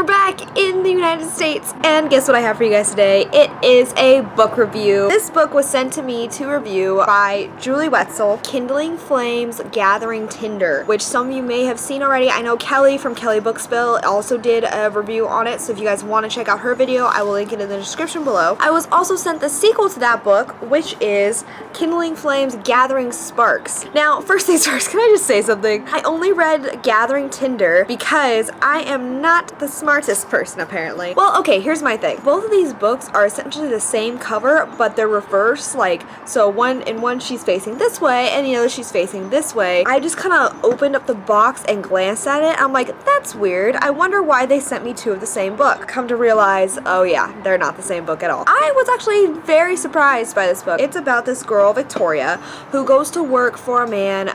we're back in the United States, and guess what I have for you guys today? It is a book review. This book was sent to me to review by Julie Wetzel, Kindling Flames, Gathering Tinder, which some of you may have seen already. I know Kelly from Kelly Bookspill also did a review on it, so if you guys want to check out her video, I will link it in the description below. I was also sent the sequel to that book, which is Kindling Flames, Gathering Sparks. Now, first things first, can I just say something? I only read Gathering Tinder because I am not the smartest person, apparently. Well, okay, here's my thing. Both of these books are essentially the same cover, but they're reversed, like, so in one she's facing this way, and the other she's facing this way. I just kind of opened up the box and glanced at it. I'm like, that's weird. I wonder why they sent me two of the same book. Come to realize, oh yeah, they're not the same book at all. I was actually very surprised by this book. It's about this girl, Victoria, who goes to work for a man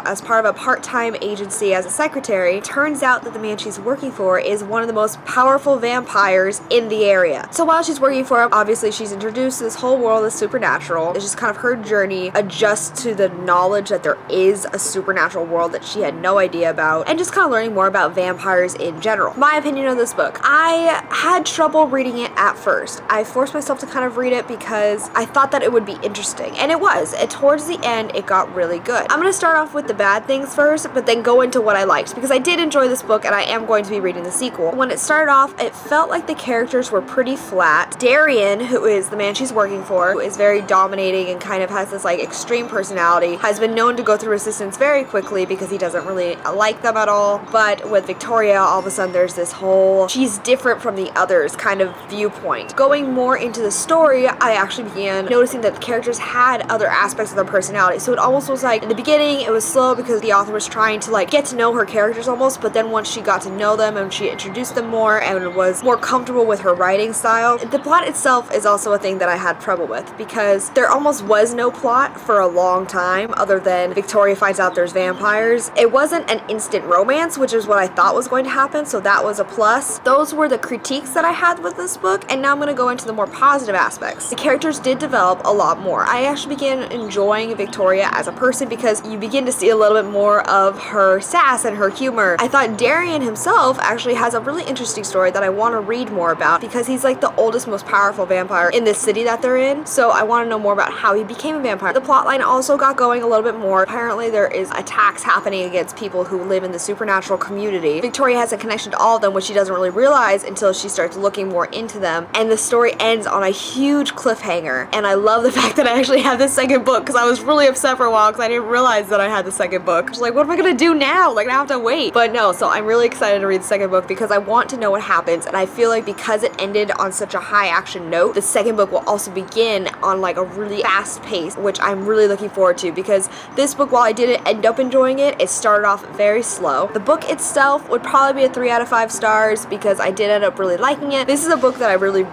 as part of a part-time agency as a secretary. Turns out that the man she's working for is one of the most powerful vampires in the area. So while she's working for him, obviously she's introduced to this whole world of supernatural. It's just kind of her journey adjust to the knowledge that there is a supernatural world that she had no idea about, and just kind of learning more about vampires in general. My opinion of this book. I had trouble reading it at first. I forced myself to kind of read it because I thought that it would be interesting, and it was. Towards the end, it got really good. I'm going to start off with the bad things first, but then go into what I liked, because I did enjoy this book and I am going to be reading the sequel. When it started off, it felt like the characters were pretty flat. Darian, who is the man she's working for, who is very dominating and kind of has this like extreme personality, has been known to go through resistance very quickly because he doesn't really like them at all. But with Victoria, all of a sudden there's this whole she's different from the others kind of viewpoint. Going more into the story, I actually began noticing that the characters had other aspects of their personality. So it almost was like, in the beginning, it was slow because the author was trying to like get to know her characters almost, but then once she got to know them and she introduced them more and was more comfortable with her writing style, the plot itself is also a thing that I had trouble with because there almost was no plot for a long time other than Victoria finds out there's vampires. It wasn't an instant romance, which is what I thought was going to happen, so that was a plus. Those were the critiques that I had with this book, and now I'm going to go into the more positive aspects. The characters did develop a lot more. I actually began enjoying Victoria as a person because you begin to see a little bit more of her sass and her humor. I thought Darian himself actually has a really interesting story that I want to read more about because he's like the oldest, most powerful vampire in this city that they're in, so I want to know more about how he became a vampire. The plotline also got going a little bit more. Apparently there is attacks happening against people who live in the supernatural community. Victoria has a connection to all of them, which she doesn't really realize until she starts looking more into them, and the story ends on a huge cliffhanger, and I love the fact that I actually have this second book because I was really upset for a while because I didn't realize that I had the second book. I was like, what am I gonna do now? Like, I have to wait. But no, so I'm really excited to read the second book because I want to know what happens, and I feel like because it ended on such a high action note, the second book will also begin on like a really fast pace, which I'm really looking forward to because this book, while I didn't end up enjoying it, it started off very slow. The book itself would probably be a 3 out of 5 stars because I did end up really liking it. This is a book that I really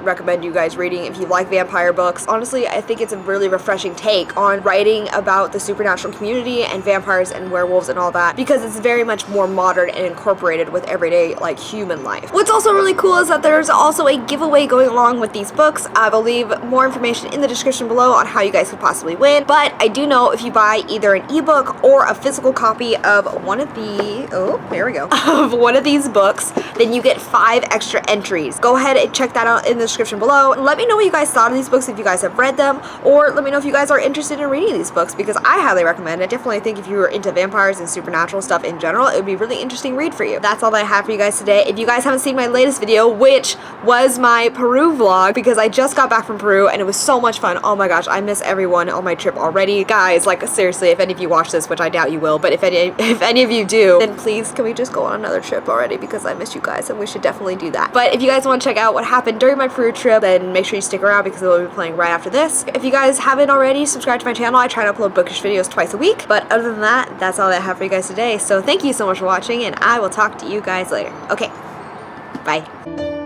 recommend you guys reading if you like vampire books. Honestly, I think it's a really refreshing take on writing about the supernatural community and vampires and werewolves and all that because it's very much more modern and incorporated with everyday like human life. What's also really cool is that there's also a giveaway going along with these books. I will leave more information in the description below on how you guys could possibly win, but I do know if you buy either an ebook or a physical copy of one of these books, then you get 5 extra entries. Go ahead and check that out in the description below. Let me know what you guys thought of these books if you guys have read them, or let me know if you guys are interested in reading these books because I highly recommend it. Definitely think if you were into vampires and supernatural stuff in general, it would be a really interesting read for you. That's all that I have for you guys today. If you guys haven't seen my latest video, which was my Peru vlog, because I just got back from Peru and it was so much fun. Oh my gosh, I miss everyone on my trip already. Guys, like seriously, if any of you watch this, which I doubt you will, but if any of you do, then please can we just go on another trip already because I miss you guys and we should definitely do that. But if you guys want to check out what happened during my Peru trip, then make sure you stick around because it will be playing right after this. If you guys haven't already, subscribe to my channel. I try to upload bookish videos twice a week, but other than that, that's all that I have for you guys today. So thank you so much for watching, and I will talk to you guys later. Okay, bye.